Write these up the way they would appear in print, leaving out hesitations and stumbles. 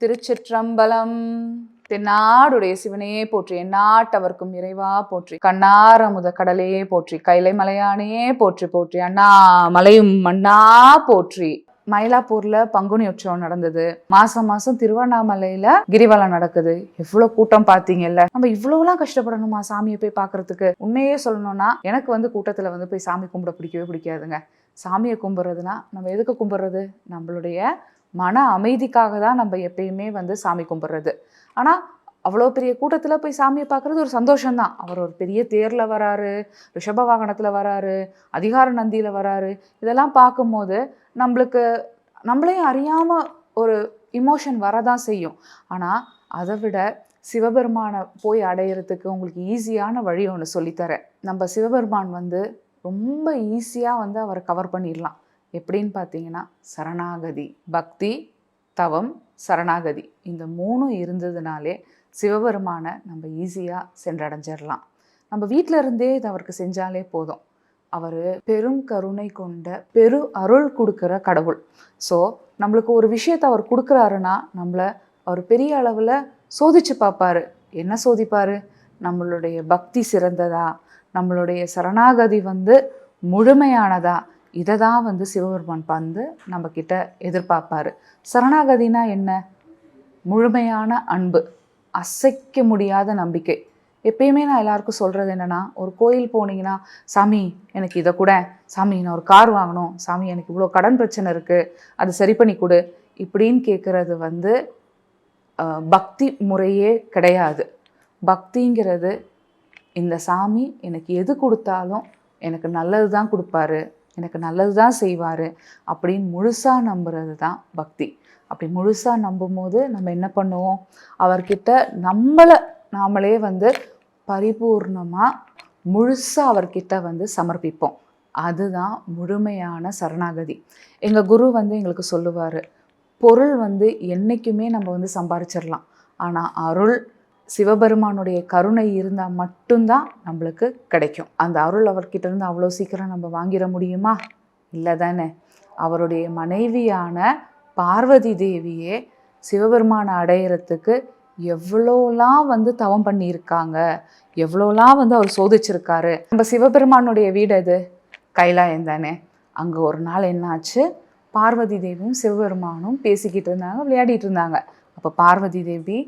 திருச்சிற்றம்பலம். தென்னாடுடைய சிவனையே போற்றி, எந்நாட்டவர்க்கும் இறைவா போற்றி, கண்ணார முத கடலே போற்றி, கைலை மலையானே போற்றி போற்றி, அண்ணாமலையும் மண்ணா போற்றி. மயிலாப்பூர்ல பங்குனி உற்சவம் நடந்தது. மாசம் மாசம் திருவண்ணாமலையில கிரிவலம் நடக்குது. எவ்வளவு கூட்டம் பாத்தீங்கல்ல. நம்ம இவ்வளவுலாம் கஷ்டப்படணுமா சாமியை போய் பாக்குறதுக்கு? உண்மையே சொல்லணும்னா எனக்கு கூட்டத்துல போய் சாமி கும்பிட பிடிக்கவே பிடிக்காதுங்க. சாமியை கும்பிடுறதுனா நம்ம எதுக்கு கும்பிடுறது? நம்மளுடைய மன அமைதிக்காக தான் நம்ம எப்பயுமே சாமி கும்பிடுறது. ஆனால் அவ்வளோ பெரிய கூட்டத்தில் போய் சாமியை பார்க்குறது ஒரு சந்தோஷம்தான். அவர் ஒரு பெரிய தேரில் வராரு, ரிஷப வாகனத்தில் வராரு, அதிகார நந்தியில் வராரு. இதெல்லாம் பார்க்கும்போது நம்மளையும் அறியாமல் ஒரு இமோஷன் வரதான் செய்யும். ஆனால் அதை விட சிவபெருமானை போய் அடையிறதுக்கு உங்களுக்கு ஈஸியான வழி ஒன்று சொல்லித்தரேன். நம்ம சிவபெருமான் ரொம்ப ஈஸியாக அவரை கவர் பண்ணிடலாம். எப்படின்னு பார்த்தீங்கன்னா, சரணாகதி, பக்தி, தவம், சரணாகதி, இந்த மூணும் இருந்ததுனாலே சிவபெருமானை நம்ம ஈஸியாக சென்றடைஞ்சிடலாம். நம்ம வீட்டில் இருந்தே இது அவருக்கு செஞ்சாலே போதும். அவர் பெரும் கருணை கொண்ட பெரு அருள் கொடுக்குற கடவுள். ஸோ நம்மளுக்கு ஒரு விஷயத்தை அவர் கொடுக்குறாருன்னா நம்மளை அவர் பெரிய அளவில் சோதிச்சு பார்ப்பாரு. என்ன சோதிப்பார்? நம்மளுடைய பக்தி சிறந்ததா, நம்மளுடைய சரணாகதி முழுமையானதா, இதை தான் சிவபெருமான் நம்ம கிட்ட எதிர்பார்ப்பாரு. சரணாகதினா என்ன? முழுமையான அன்பு, அசைக்க முடியாத நம்பிக்கை. எப்பயுமே நான் எல்லாருக்கும் சொல்கிறது என்னென்னா, ஒரு கோயில் போனீங்கன்னா, சாமி எனக்கு இதை கூட, சாமி நான் ஒரு கார் வாங்கணும், சாமி எனக்கு இவ்வளோ கடன் பிரச்சனை இருக்குது, அது சரி பண்ணி கொடு, இப்படின்னு கேட்குறது பக்தி முறையே கிடையாது. பக்திங்கிறது இந்த சாமி எனக்கு எது கொடுத்தாலும் எனக்கு நல்லது தான் கொடுப்பாரு, எனக்கு நல்லது தான் செய்வார் அப்படின்னு முழுசாக நம்புறது தான் பக்தி. அப்படி முழுசாக நம்பும்போது நம்ம என்ன பண்ணுவோம்? அவர்கிட்ட நாமளே பரிபூர்ணமாக முழுசாக அவர்கிட்ட சமர்ப்பிப்போம். அதுதான் முழுமையான சரணாகதி. எங்கள் குரு எங்களுக்கு சொல்லுவார், பொருள் என்றைக்குமே நம்ம சம்பாதிச்சிடலாம். ஆனால் அருள், சிவபெருமானுடைய கருணை இருந்தால் மட்டும்தான் நம்மளுக்கு கிடைக்கும். அந்த அருள் அவர்கிட்ட இருந்து அவ்வளோ சீக்கிரம் நம்ம வாங்கிட முடியுமா? இல்லை தானே. அவருடைய மனைவியான பார்வதி தேவியே சிவபெருமானை அடையிறதுக்கு எவ்வளோலாம் தவம் பண்ணியிருக்காங்க, எவ்வளோலாம் அவர் சோதிச்சிருக்காரு. நம்ம சிவபெருமானுடைய வீடு எது? கைலாயம் தானே. அங்கே ஒரு நாள் என்னாச்சு, பார்வதி தேவியும் சிவபெருமானும் பேசிக்கிட்டு இருந்தாங்க, விளையாடிட்டு இருந்தாங்க. அப்போ பார்வதி தேவி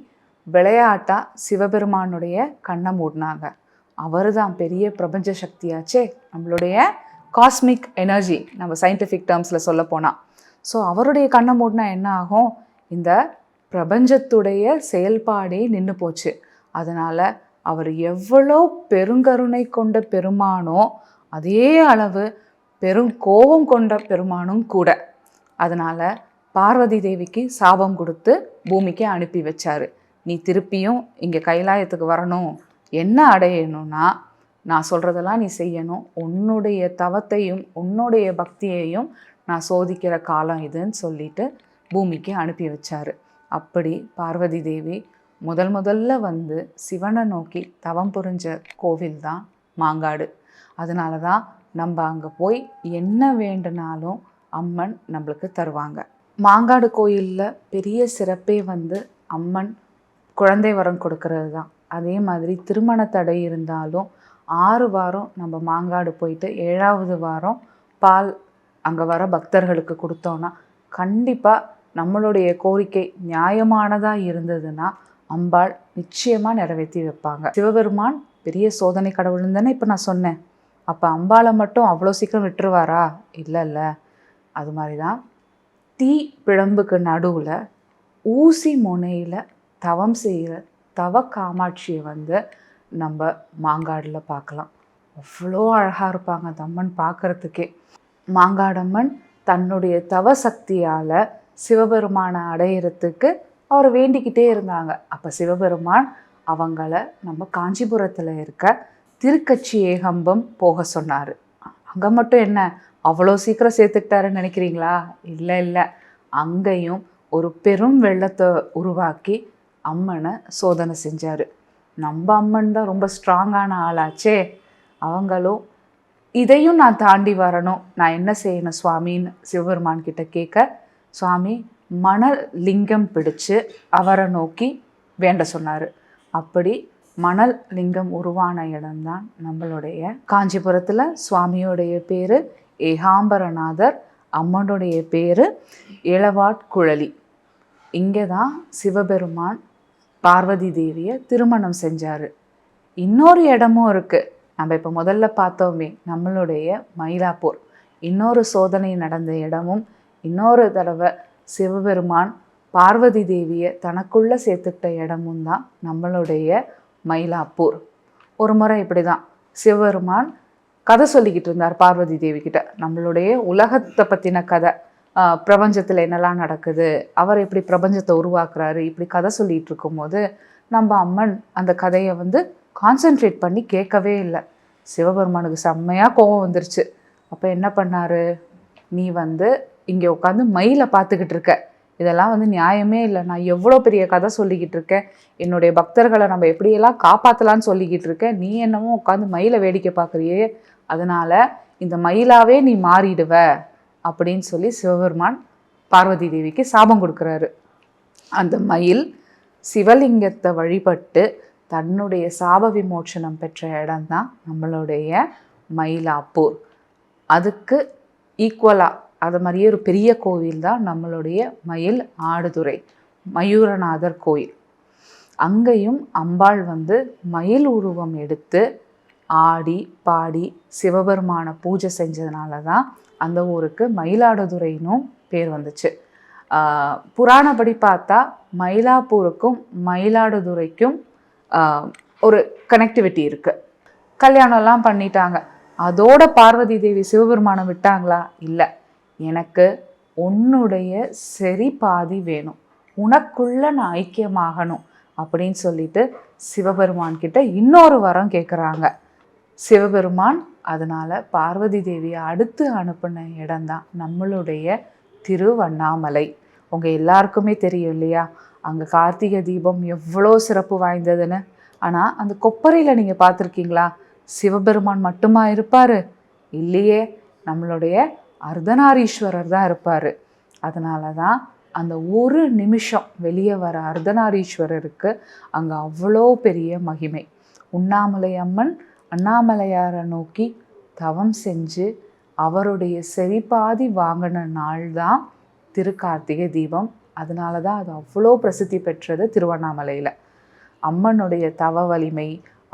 விளையாட்டா சிவபெருமானுடைய கண்ணை மூடினாங்க. அவர் தான் பெரிய பிரபஞ்ச சக்தியாச்சே, நம்மளுடைய காஸ்மிக் எனர்ஜி, நம்ம சயின்டிஃபிக் டேர்ம்ஸில் சொல்ல போனால். ஸோ அவருடைய கண்ணை மூடினா என்ன ஆகும்? இந்த பிரபஞ்சத்துடைய செயல்பாடே நின்று போச்சு. அதனால் அவர் எவ்வளோ பெருங்கருணை கொண்ட பெருமானோ அதே அளவு பெருங்கோபம் கொண்ட பெருமானும் கூட. அதனால் பார்வதி தேவிக்கு சாபம் கொடுத்து பூமிக்கு அனுப்பி வச்சாரு. நீ திருப்பியும் இங்கே கைலாயத்துக்கு வரணும், என்ன அடையணும்னா நான் சொல்கிறதெல்லாம் நீ செய்யணும், உன்னுடைய தவத்தையும் உன்னுடைய பக்தியையும் நான் சோதிக்கிற காலம் இதுன்னு சொல்லிட்டு பூமிக்கு அனுப்பி வச்சார். அப்படி பார்வதி தேவி முதல்ல சிவனை நோக்கி தவம் புரிஞ்ச கோவில் தான் மாங்காடு. அதனால தான் நம்ம அங்கே போய் என்ன வேண்டுனாலும் அம்மன் நம்மளுக்கு தருவாங்க. மாங்காடு கோயிலில் பெரிய சிறப்பே அம்மன் குழந்தை வரம் கொடுக்கறது தான். அதே மாதிரி திருமண தடை இருந்தாலும் 6 வாரம் நம்ம மாங்காடு போயிட்டு 7வது வாரம் பால் அங்கே வர பக்தர்களுக்கு கொடுத்தோன்னா கண்டிப்பாக நம்மளுடைய கோரிக்கை நியாயமானதாக இருந்ததுன்னா அம்பாள் நிச்சயமாக நிறைவேற்றி வைப்பாங்க. சிவபெருமான் பெரிய சோதனை கடவுள்னு தானே இப்போ நான் சொன்னேன். அப்போ அம்பாளை மட்டும் அவ்வளோ சீக்கிரம் விட்டுருவாரா? இல்லை. அது மாதிரி தான் தீ பிழம்புக்கு நடுவில் ஊசி முனையில் தவம் செய்கிற தவ காமாட்சியை நம்ம மாங்காடில் பார்க்கலாம். அவ்வளோ அழகாக இருப்பாங்க அந்த அம்மன் பார்க்குறதுக்கே. மாங்காடம்மன் தன்னுடைய தவ சக்தியால் சிவபெருமானை அடையிறதுக்கு அவர் வேண்டிக்கிட்டே இருந்தாங்க. அப்போ சிவபெருமான் அவங்கள நம்ம காஞ்சிபுரத்தில் இருக்க திருக்கச்சி ஏகம்பம் போக சொன்னார். அங்கே மட்டும் என்ன அவ்வளோ சீக்கிரம் சேர்த்துக்கிட்டாருன்னு நினைக்கிறீங்களா? இல்லை. அங்கேயும் ஒரு பெரும் வெள்ளத்தை உருவாக்கி அம்மனை சோதனை செஞ்சார். நம்ம அம்மன் தான் ரொம்ப ஸ்ட்ராங்கான ஆளாச்சே. அவங்களும் இதையும் நான் தாண்டி வரணும், நான் என்ன செய்யணும் சுவாமின்னு சிவபெருமான் கிட்ட கேட்க, சுவாமி மணல் லிங்கம் பிடிச்சு அவரை நோக்கி வேண்ட சொன்னார். அப்படி மணல் லிங்கம் உருவான இடம்தான் நம்மளுடைய காஞ்சிபுரத்தில். சுவாமியோடைய பேர் ஏகாம்பரநாதர், அம்மனுடைய பேர் இளவாட்குழலி. இங்கே தான் சிவபெருமான் பார்வதி தேவியை திருமணம் செஞ்சார். இன்னொரு இடமும் இருக்குது. நம்ம இப்போ முதல்ல பார்த்தோமே நம்மளுடைய மயிலாப்பூர், இன்னொரு சோதனை நடந்த இடமும், இன்னொரு தடவை சிவபெருமான் பார்வதி தேவியை தனக்குள்ளே சேர்த்துக்கிட்ட இடமும் தான் நம்மளுடைய மயிலாப்பூர். ஒரு முறை இப்படி தான் சிவபெருமான் கதை சொல்லிக்கிட்டு இருந்தார் பார்வதி தேவி கிட்ட. நம்மளுடைய உலகத்தை பற்றின கதை, பிரபஞ்சத்தில் என்னெல்லாம் நடக்குது, அவர் எப்படி பிரபஞ்சத்தை உருவாக்குறாரு, இப்படி கதை சொல்லிகிட்டு இருக்கும்போது நம்ம அம்மன் அந்த கதையை கான்சென்ட்ரேட் பண்ணி கேட்கவே இல்லை. சிவபெருமானுக்கு செம்மையாக கோபம் வந்துருச்சு. அப்போ என்ன பண்ணார், நீ இங்கே உட்காந்து மயிலை பார்த்துக்கிட்டு இருக்க, இதெல்லாம் நியாயமே இல்லை. நான் எவ்வளோ பெரிய கதை சொல்லிக்கிட்டு இருக்கேன், என்னுடைய பக்தர்களை நம்ம எப்படியெல்லாம் காப்பாற்றலான்னு சொல்லிக்கிட்டு இருக்கேன், நீ என்னமோ உட்காந்து மயிலை வேடிக்கை பார்க்குறியே, அதனால் இந்த மயிலாவே நீ மாறிடுவ அப்படின்னு சொல்லி சிவபெருமான் பார்வதி தேவிக்கு சாபம் கொடுக்குறாரு. அந்த மயில் சிவலிங்கத்தை வழிபட்டு தன்னுடைய சாப விமோச்சனம் பெற்ற இடம்தான் நம்மளுடைய மயிலாப்பூர். அதுக்கு ஈக்குவலாக அது மாதிரியே ஒரு பெரிய கோவில் தான் நம்மளுடைய மயில் ஆடுதுறை மயூரநாதர் கோயில். அங்கேயும் அம்பாள் மயில் உருவம் எடுத்து ஆடி பாடி சிவபெருமான பூஜை செஞ்சதுனால தான் அந்த ஊருக்கு மயிலாடுதுறைனும் பேர் வந்துச்சு. புராணப்படி பார்த்தா மயிலாப்பூருக்கும் மயிலாடுதுறைக்கும் ஒரு கனெக்டிவிட்டி இருக்குது. கல்யாணம்லாம் பண்ணிட்டாங்க. அதோட பார்வதி தேவி சிவபெருமானை விட்டாங்களா? இல்லை. எனக்கு உன்னுடைய சரி பாதி வேணும், உனக்குள்ள நான் ஐக்கியமாகணும் அப்படின்னு சொல்லிட்டு சிவபெருமான் கிட்ட இன்னொரு வரம் கேட்குறாங்க. சிவபெருமான் அதனால் பார்வதி தேவியை அடுத்து அனுப்பின இடம்தான் நம்மளுடைய திருவண்ணாமலை. உங்கள் எல்லாருக்குமே தெரியும் இல்லையா, அங்கே கார்த்திகை தீபம் எவ்வளோ சிறப்பு வாய்ந்ததுன்னு. ஆனால் அந்த கொப்பரையில் நீங்கள் பார்த்துருக்கீங்களா, சிவபெருமான் மட்டுமா இருப்பார்? இல்லையே, நம்மளுடைய அர்த்தநாரீஸ்வரர் தான் இருப்பார். அதனால தான் அந்த ஒரு நிமிஷம் வெளியே வர அர்த்தநாரீஸ்வரருக்கு அங்கே அவ்வளோ பெரிய மகிமை. உண்ணாமலை அம்மன் அண்ணாமலையாரை நோக்கி தவம் செஞ்சு அவருடைய செறிபாதி வாங்கின நாள் தான் திருக்கார்த்திகை தீபம். அதனால தான் அது அவ்வளோ பிரசித்தி பெற்றது திருவண்ணாமலையில். அம்மனுடைய தவ வலிமை,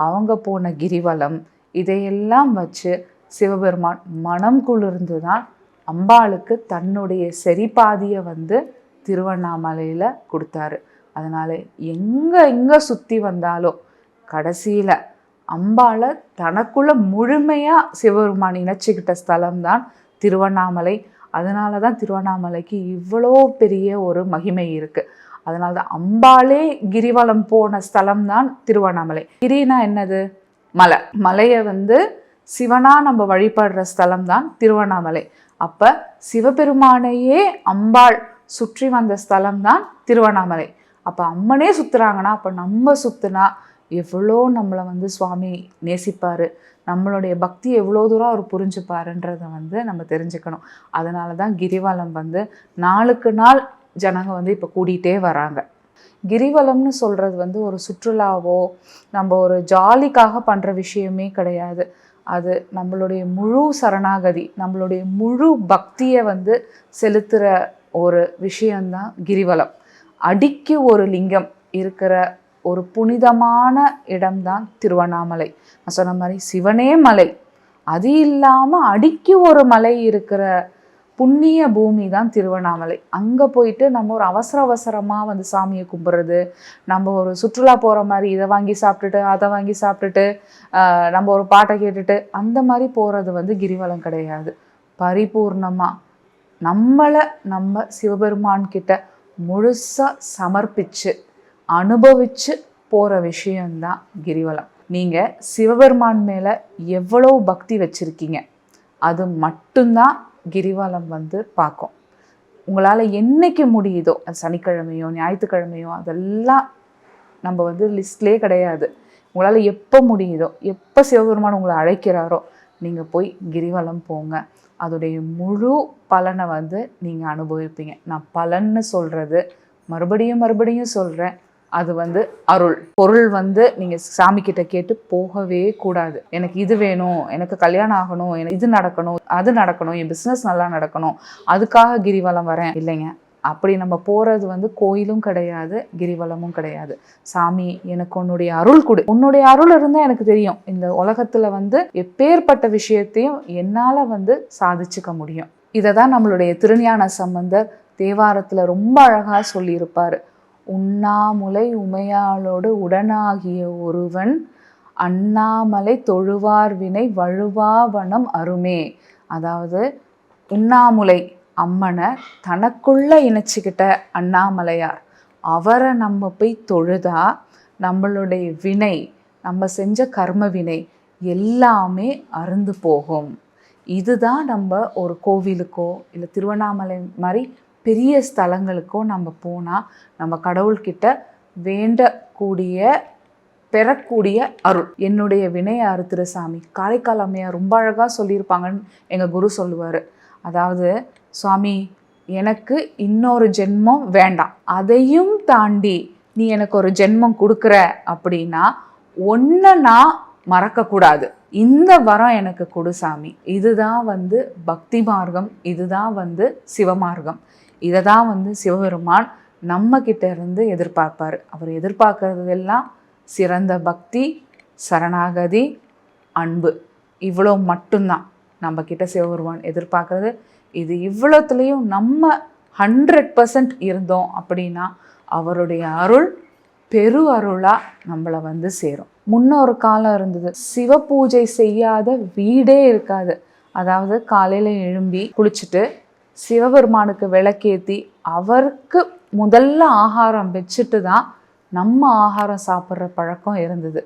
அவங்க போன கிரிவலம், இதையெல்லாம் வச்சு சிவபெருமான் மனம் குளிர்ந்து தான் அம்பாளுக்கு தன்னுடைய செறிபாதியை திருவண்ணாமலையில் கொடுத்தாரு. அதனால் எங்கே சுற்றி வந்தாலும் கடைசியில் அம்பாளை தனக்குள்ள முழுமையாக சிவபெருமான் இணைச்சிக்கிட்ட ஸ்தலம்தான் திருவண்ணாமலை. அதனால தான் திருவண்ணாமலைக்கு இவ்வளோ பெரிய ஒரு மகிமை இருக்குது. அதனால தான் அம்பாளே கிரிவலம் போன ஸ்தலம் தான் திருவண்ணாமலை. கிரினா என்னது? மலை. மலையை சிவனாக நம்ம வழிபடுற ஸ்தலம் தான் திருவண்ணாமலை. அப்போ சிவபெருமானையே அம்பாள் சுற்றி வந்த ஸ்தலம் தான் திருவண்ணாமலை. அப்போ அம்மனே சுற்றுறாங்கன்னா அப்போ நம்ம சுற்றுனா எவ்வளோ நம்மளை சுவாமி நேசிப்பார், நம்மளுடைய பக்தி எவ்வளோ தூரம் அவர் புரிஞ்சுப்பாருன்றதை நம்ம தெரிஞ்சுக்கணும். அதனால தான் கிரிவலம் நாளுக்கு நாள் ஜனங்க இப்போ கூட்டிகிட்டே வராங்க. கிரிவலம்னு சொல்கிறது ஒரு சுற்றுலாவோ நம்ம ஒரு ஜாலிக்காக பண்ணுற விஷயமே கிடையாது. அது நம்மளுடைய முழு சரணாகதி, நம்மளுடைய முழு பக்தியை செலுத்துகிற ஒரு விஷயந்தான் கிரிவலம். அடிக்கு ஒரு லிங்கம் இருக்கிற ஒரு புனிதமான இடம்தான் திருவண்ணாமலை. நான் சொன்ன மாதிரி சிவனே மலை, அது இல்லாமல் அடிக்கு ஒரு மலை இருக்கிற புண்ணிய பூமி தான் திருவண்ணாமலை. அங்கே போயிட்டு நம்ம ஒரு அவசரமாக சாமியை கும்பிட்றது, நம்ம ஒரு சுற்றுலா போகிற மாதிரி இதை வாங்கி சாப்பிட்டுட்டு அதை வாங்கி சாப்பிட்டுட்டு நம்ம ஒரு பாட்டை கேட்டுட்டு அந்த மாதிரி போகிறது கிரிவலம் கிடையாது. பரிபூர்ணமாக நம்மளை நம்ம சிவபெருமான்கிட்ட முழுசாக சமர்ப்பித்து அனுபவித்து போகிற விஷயந்தான் கிரிவலம். நீங்கள் சிவபெருமான் மேலே எவ்வளோ பக்தி வச்சுருக்கீங்க அது மட்டும்தான் கிரிவலம் பார்க்கும். உங்களால் என்னைக்கு முடியுதோ, அது சனிக்கிழமையோ ஞாயிற்றுக்கிழமையோ அதெல்லாம் நம்ம லிஸ்ட்லேயே கிடையாது. உங்களால் எப்போ முடியுதோ, எப்போ சிவபெருமான் உங்களை அழைக்கிறாரோ நீங்கள் போய் கிரிவலம் போங்க. அதோடைய முழு பலனை வந்து நீங்கள் அனுபவிப்பீங்க. நான் பலன்னு சொல்கிறது மறுபடியும் சொல்கிறேன், அது வந்து அருள். பொருள் வந்து நீங்கள் சாமி கிட்ட கேட்டு போகவே கூடாது. எனக்கு இது வேணும், எனக்கு கல்யாணம் ஆகணும், எனக்கு இது நடக்கணும், அது நடக்கணும், என் பிஸ்னஸ் நல்லா நடக்கணும், அதுக்காக கிரிவலம் வரேன். இல்லைங்க, அப்படி நம்ம போகிறது வந்து கோயிலும் கிடையாது, கிரிவலமும் கிடையாது. சாமி எனக்கு உன்னுடைய அருள் கொடு, உன்னுடைய அருள் இருந்தால் எனக்கு தெரியும் இந்த உலகத்தில் வந்து எப்பேற்பட்ட விஷயத்தையும் என்னால் வந்து சாதிச்சுக்க முடியும். இதை தான் நம்மளுடைய திருஞான சம்பந்தர் தேவாரத்தில் ரொம்ப அழகாக சொல்லியிருப்பார். உண்ணாமுலை உமையாளோடு உடனாகிய ஒருவன் அண்ணாமலை தொழுவார் வினை வழுவாவனம் அருமே. அதாவது உண்ணாமுலை அம்மனை தனக்குள்ள இணைச்சிக்கிட்ட அண்ணாமலையார், அவரை நம்ம போய் தொழுதா நம்மளுடைய வினை, நம்ம செஞ்ச கர்ம வினை எல்லாமே அருந்து போகும். இதுதான் நம்ம ஒரு கோவிலுக்கோ இல்லை திருவண்ணாமலை மாதிரி பெரிய ஸ்தலங்களுக்கோ நம்ம போனால் நம்ம கடவுள்கிட்ட வேண்டக்கூடிய பெறக்கூடிய அருள். என்னுடைய வினையை அறுத்துரு சாமி. காரைக்கால் அம்மையார் ரொம்ப அழகாக சொல்லியிருப்பாங்கன்னு எங்கள் குரு சொல்லுவார். அதாவது, சுவாமி எனக்கு இன்னொரு ஜென்மம் வேண்டாம், அதையும் தாண்டி நீ எனக்கு ஒரு ஜென்மம் கொடுக்குற அப்படின்னா ஒன்றை நான் மறக்கக்கூடாது, இந்த வரம் எனக்கு கொடு சாமி. இதுதான் வந்து பக்தி மார்க்கம், இதுதான் வந்து சிவமார்க்கம். இதை தான் வந்து சிவபெருமான் நம்ம கிட்ட இருந்து எதிர்பார்ப்பார். அவர் எதிர்பார்க்கறதெல்லாம் சிறந்த பக்தி, சரணாகதி, அன்பு. இவ்வளோ மட்டும்தான் நம்ம கிட்ட சிவபெருமான் எதிர்பார்க்கறது. இது இவ்வளோத்துலேயும் நம்ம 100% இருந்தோம் அப்படின்னா அவருடைய அருள் பெரு அருளாக நம்மளை வந்து சேரும். முன்னொரு காலம் இருந்தது, சிவ பூஜை செய்யாத வீடே இருக்காது. அதாவது காலையில் எழும்பி குளிச்சுட்டு சிவபெருமானுக்கு விளக்கேற்றி அவருக்கு முதல்ல ஆகாரம் வச்சுட்டு தான் நம்ம ஆகாரம் சாப்பிட்ற பழக்கம் இருந்தது.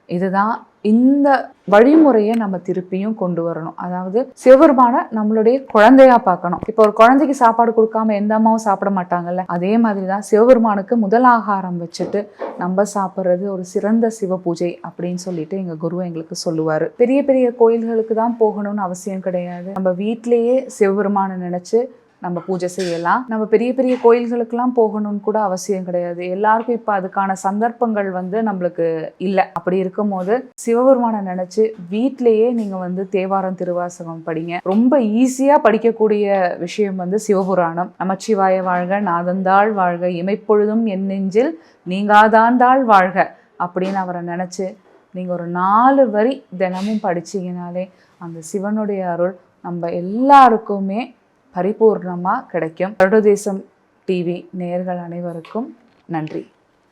இதுதான் இந்த வழிமுறையை நம்ம திருப்பியும் கொண்டு வரணும். அதாவது சிவபெருமான நம்மளுடைய குழந்தையா பார்க்கணும். இப்போ ஒரு குழந்தைக்கு சாப்பாடு கொடுக்காம எந்த அம்மாவும் சாப்பிட மாட்டாங்கல்ல, அதே மாதிரி தான் சிவபெருமானுக்கு முதல் ஆகாரம் வச்சுட்டு நம்ம சாப்பிட்றது ஒரு சிறந்த சிவ பூஜை அப்படின்னு சொல்லிட்டு எங்கள் குரு எங்களுக்கு சொல்லுவார். பெரிய பெரிய கோயில்களுக்கு தான் போகணும்னு அவசியம் கிடையாது. நம்ம வீட்டிலேயே சிவபெருமானை நினச்சி நம்ம பூஜை செய்யலாம். நம்ம பெரிய பெரிய கோயில்களுக்கெல்லாம் போகணும்னு கூட அவசியம் கிடையாது. எல்லாருக்கும் இப்போ அதுக்கான சந்தர்ப்பங்கள் வந்து நம்மளுக்கு இல்லை. அப்படி இருக்கும் போது சிவபெருமானை நினச்சி வீட்டிலேயே நீங்கள் வந்து தேவாரம் திருவாசகம் படிங்க. ரொம்ப ஈஸியாக படிக்கக்கூடிய விஷயம் வந்து சிவபுராணம். நமச்சிவாய வாழ்க, நாதந்தாள் வாழ்க, இமைப்பொழுதும் என் நெஞ்சில் நீங்காதாந்தாள் வாழ்க அப்படின்னு அவரை நினச்சி நீங்கள் ஒரு 4 வரி தினமும் படிச்சிங்கனாலே அந்த சிவனுடைய அருள் நம்ம எல்லாருக்குமே பரிபூர்ணமாக கிடைக்கும். கருடதேசம் டிவி நேயர்கள் அனைவருக்கும் நன்றி.